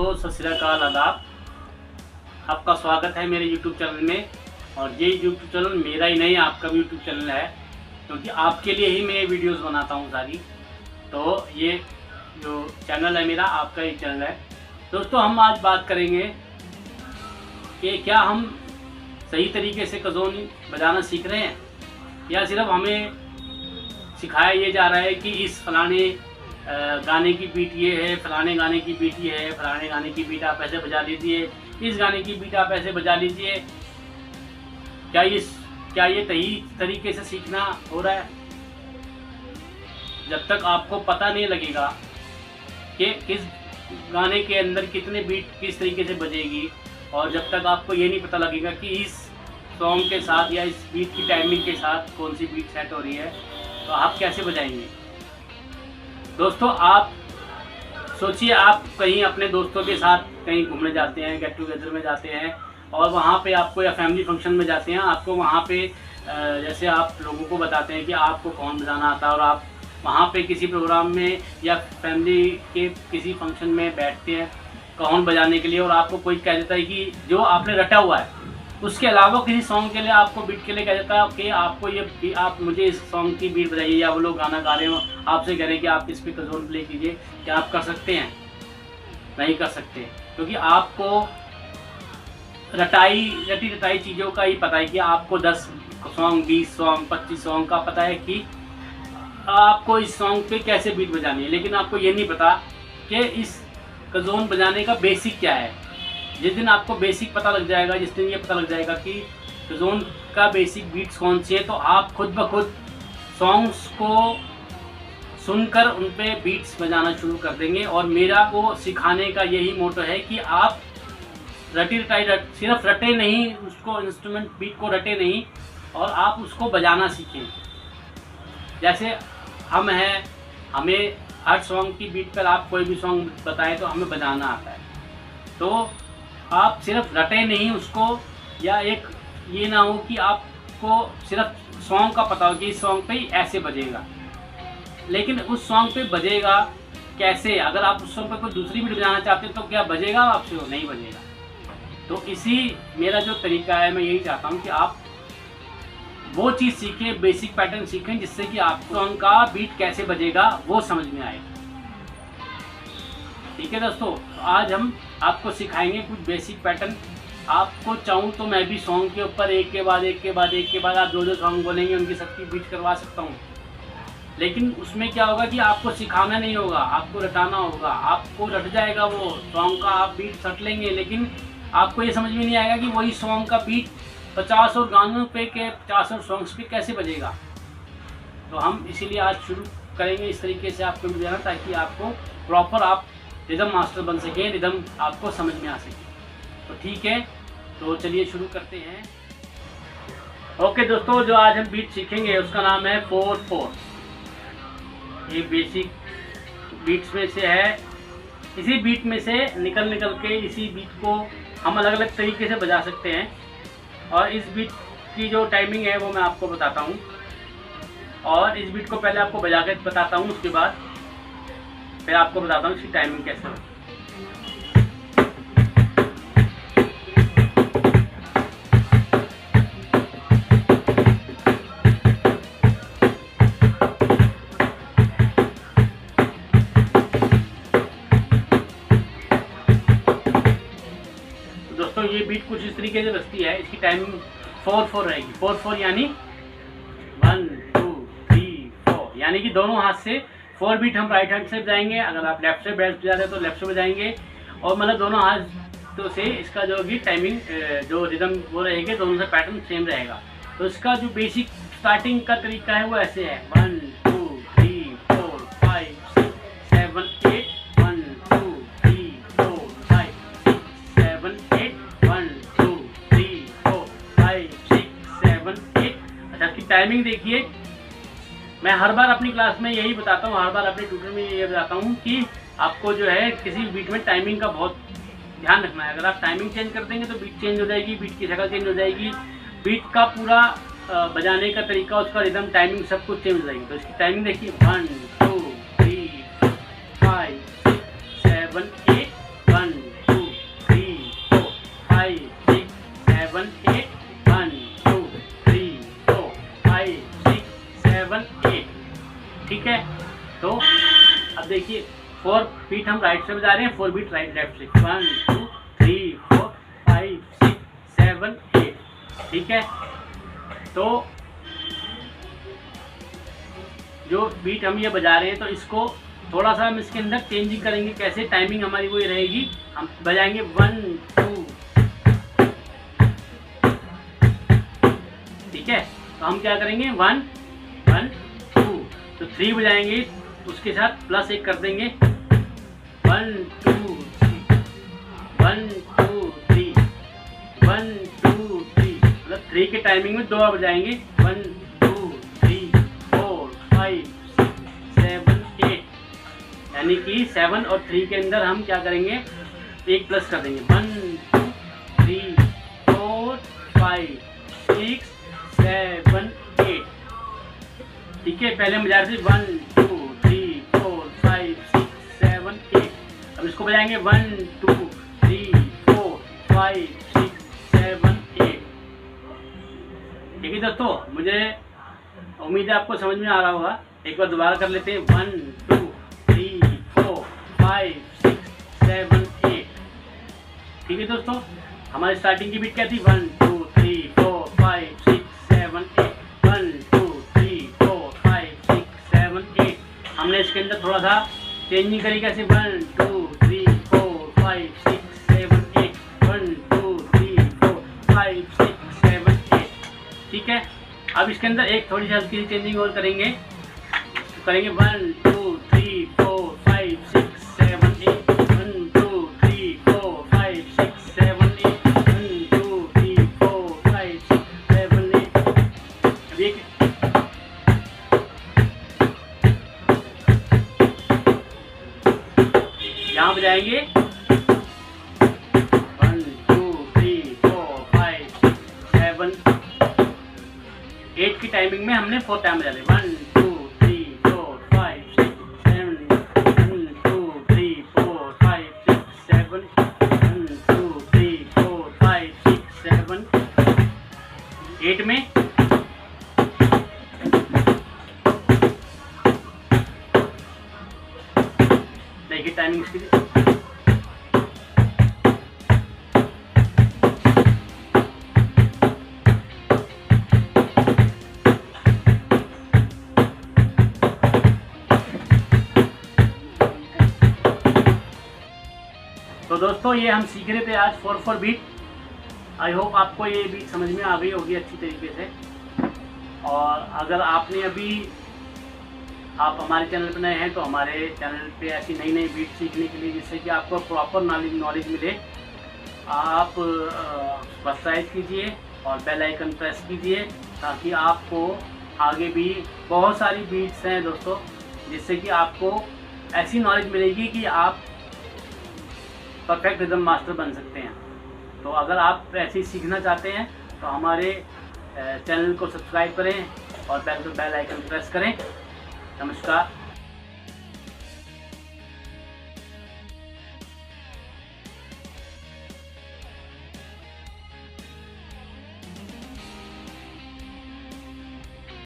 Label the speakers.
Speaker 1: दोस्तों, सत श्री अकाल, आदाब। आपका स्वागत है मेरे YouTube चैनल में। और ये YouTube चैनल मेरा ही नहीं, आपका भी YouTube चैनल है, क्योंकि आपके लिए ही मैं वीडियोस बनाता हूँ सारी। तो ये जो चैनल है मेरा, आपका ही चैनल है। दोस्तों, हम आज बात करेंगे कि क्या हम सही तरीके से कज़ोन बजाना सीख रहे हैं, या सिर्फ हमें सिखाया ये जा रहा है कि इस फलाने गाने की बीट ये है, फलाने गाने की बीट ये है, फलाने गाने की बीट आप ऐसे बजा लीजिए, इस गाने की बीट आप ऐसे बजा लीजिए। क्या ये सही तरीके से सीखना हो रहा है? जब तक आपको पता नहीं लगेगा कि किस गाने के अंदर कितने बीट किस तरीके से बजेगी, और जब तक आपको ये नहीं पता लगेगा कि इस सॉन्ग के साथ या इस बीट की टाइमिंग के साथ कौन सी बीट सेट हो रही है, तो आप कैसे बजाएंगे? दोस्तों, आप सोचिए, आप कहीं अपने दोस्तों के साथ कहीं घूमने जाते हैं, गेट टुगेदर में जाते हैं, और वहाँ पे आपको, या फैमिली फंक्शन में जाते हैं, आपको वहाँ पे जैसे आप लोगों को बताते हैं कि आपको कौन बजाना आता है, और आप वहाँ पे किसी प्रोग्राम में या फैमिली के किसी फंक्शन में बैठते हैं कौन बजाने के लिए, और आपको कोई कह देता है कि जो आपने रटा हुआ है उसके अलावा किसी सॉन्ग के लिए, आपको बीट के लिए कह देता है कि आपको ये आप मुझे इस सॉन्ग की बीट बजाइए, या वो लोग गाना गा रहे हो, आपसे कह रहे हैं कि आप इस पर कज़ोन प्ले कीजिए। क्या आप कर सकते हैं? नहीं कर सकते, क्योंकि आपको रटाई चीज़ों का ही पता है कि आपको 10 सॉन्ग, 20 सॉन्ग, 25 सॉन्ग का पता है कि आपको इस सॉन्ग पे कैसे बीट बजानी है, लेकिन आपको ये नहीं पता कि इस कज़ोन बजाने का बेसिक क्या है। जिस दिन आपको बेसिक पता लग जाएगा, जिस दिन ये पता लग जाएगा कि कज़ोन का बेसिक बीट्स कौन सी है, तो आप खुद ब खुद सॉन्ग्स को सुनकर उन पे बीट्स बजाना शुरू कर देंगे। और मेरा को सिखाने का यही मोटो है कि आप सिर्फ रटे नहीं, उसको इंस्ट्रूमेंट बीट को रटे नहीं, और आप उसको बजाना सीखें। जैसे हम हैं, हमें हर सॉन्ग की बीट पर आप कोई भी सॉन्ग बताएं तो हमें बजाना आता है। तो आप सिर्फ रटे नहीं उसको, या एक ये ना हो कि आपको सिर्फ सॉन्ग का पता हो कि इस सॉन्ग पे ऐसे बजेगा, लेकिन उस सॉन्ग पे बजेगा कैसे? अगर आप उस सॉन्ग पे कोई दूसरी बीट बजाना चाहते हैं तो क्या बजेगा आपसे? वो नहीं बजेगा। तो इसी मेरा जो तरीका है, मैं यही चाहता हूँ कि आप वो चीज़ सीखें, बेसिक पैटर्न सीखें, जिससे कि आपको सॉन्ग का बीट कैसे बजेगा वो समझ में आए। ठीक है दोस्तों, आज हम आपको सिखाएंगे कुछ बेसिक पैटर्न। आपको चाहूँ तो मैं भी सॉन्ग के ऊपर एक के बाद आप जो सॉन्ग बोलेंगे उनकी सबकी बीट करवा सकता हूँ, लेकिन उसमें क्या होगा कि आपको सिखाना नहीं होगा, आपको रटाना होगा। आपको रट जाएगा वो सॉन्ग का, आप बीट रट लेंगे, लेकिन आपको ये समझ में नहीं आएगा कि वही सॉन्ग का बीट 50 और गानों पे के 50 और सॉन्ग्स पे कैसे बजेगा। तो हम इसीलिए आज शुरू करेंगे इस तरीके से आपको बजाना, ताकि आपको प्रॉपर आप रिदम मास्टर बन सकें, रिदम आपको समझ में आ सके। तो ठीक है, तो चलिए शुरू करते हैं। ओके दोस्तों, जो आज हम बीट सीखेंगे उसका नाम है 4/4। ये बेसिक बीट्स में से है। इसी बीट में से निकल के इसी बीट को हम अलग अलग तरीके से बजा सकते हैं, और इस बीट की जो टाइमिंग है वो मैं आपको बताता हूँ। और इस बीट को पहले आपको बजा के बताता हूँ, उसके बाद फिर आपको बताता हूँ इसकी टाइमिंग कैसे हो। दोस्तों, ये बीट कुछ इस तरीके से बजती है। इसकी टाइमिंग 4/4 रहेगी। 4/4 यानी 1 2 3 4, यानी कि दोनों हाथ से 4 बीट हम राइट हैंड से बजाएंगे। अगर आप लेफ्ट से बजा रहे हैं तो लेफ्ट से बजाएंगे, और मतलब दोनों हाथों से इसका जो भी टाइमिंग जो रिदम वो रहेंगे, दोनों से पैटर्न सेम रहेगा। तो इसका जो बेसिक स्टार्टिंग का तरीका है वो ऐसे है: 1 2 3 4 5 6 7 8 1 2 3 4 5 6 7 8 1 2 3 4 5 6 7 8। अच्छा, इसकी टाइमिंग देखिए, मैं हर बार अपनी क्लास में यही बताता हूँ, हर बार अपने ट्यूटर में ये बताता हूँ कि आपको जो है किसी बीट में टाइमिंग का बहुत ध्यान रखना है। अगर आप टाइमिंग चेंज कर देंगे तो बीट चेंज हो जाएगी, बीट की शक्ल चेंज हो जाएगी, बीट का पूरा बजाने का तरीका, उसका रिदम, टाइमिंग सब कुछ चेंज हो जाएगी। तो इसकी टाइमिंग देखिए: 1 2 3 5 6 7 8 1 7 8। ठीक है, तो अब देखिए 4 बीट हम राइट से बजा रहे हैं, 4 बीट राइट लेफ्ट से। 1 2 3 4 5 6 7 8। ठीक है, तो जो बीट हम ये बजा रहे हैं तो इसको थोड़ा सा हम इसके अंदर चेंजिंग करेंगे। कैसे? टाइमिंग हमारी वही रहेगी, हम बजाएंगे 1 2। ठीक है, तो हम क्या करेंगे 1 1 2, तो 3 बजाएंगे, उसके साथ प्लस 1 कर देंगे 1 2 1 2 3 1 2 3, मतलब 3 के टाइमिंग में 2 बार बजाएंगे 1 2 3 4 5 6 7 8। यानी कि 7 और 3 के अंदर हम क्या करेंगे, 1 प्लस कर देंगे 1 2 3 4 5 6 7 8। ठीक है, पहले हम बजा रहे थे 1 2 3 4 5 6 7 8। अब इसको बजाएंगे 1 2 3 4 5 6 7 8। ठीक है दोस्तों, मुझे उम्मीद है आपको समझ में आ रहा होगा। एक बार दोबारा कर लेते हैं 1 2 3 4 5 6 7 8। ठीक है दोस्तों, हमारी स्टार्टिंग की बीट क्या थी 1 2 3 4 5 6 7 8। 1 2 3 4 5 6 7 8। हमने इसके अंदर थोड़ा सा चेंजिंग करी। कैसे? 1 2 3 4 5 6 7 8। 1 2 3 4 5 6 7 8। ठीक है, अब इसके अंदर एक थोड़ी सी हल्की सी चेंजिंग और करेंगे, तो करेंगे 1 2 3 4 5 6 7 8। 1 2 3 4 5 6 7 8। 1 2 3 4 5 6 7 8। अब ये यहाँ बजाएंगे 1 2 3 4 5 6 7 8 की टाइमिंग में हमने 4 टाइम बजा लिया। 1 2 3 4 5 6 7 1 2 3 4 5 6 7 1 2 3 4 5 6 7 8 में देखिए टाइमिंग इसकी। तो दोस्तों, ये हम सीख रहे थे आज 4/4 बीट। आई होप आपको ये बीट समझ में आ गई होगी अच्छी तरीके से। और अगर आपने अभी आप हमारे चैनल पर नए हैं तो हमारे चैनल पे ऐसी नई नई बीट सीखने के लिए, जिससे कि आपको प्रॉपर नॉलेज मिले, आप सब्सक्राइब कीजिए और बेल आइकन प्रेस कीजिए, ताकि आपको आगे भी बहुत सारी बीट्स हैं दोस्तों, जिससे कि आपको ऐसी नॉलेज मिलेगी कि आप परफेक्ट रिदम मास्टर बन सकते हैं। तो अगर आप ऐसे ही सीखना चाहते हैं तो हमारे चैनल को सब्सक्राइब करें और बेल आइकन प्रेस करें। नमस्कार।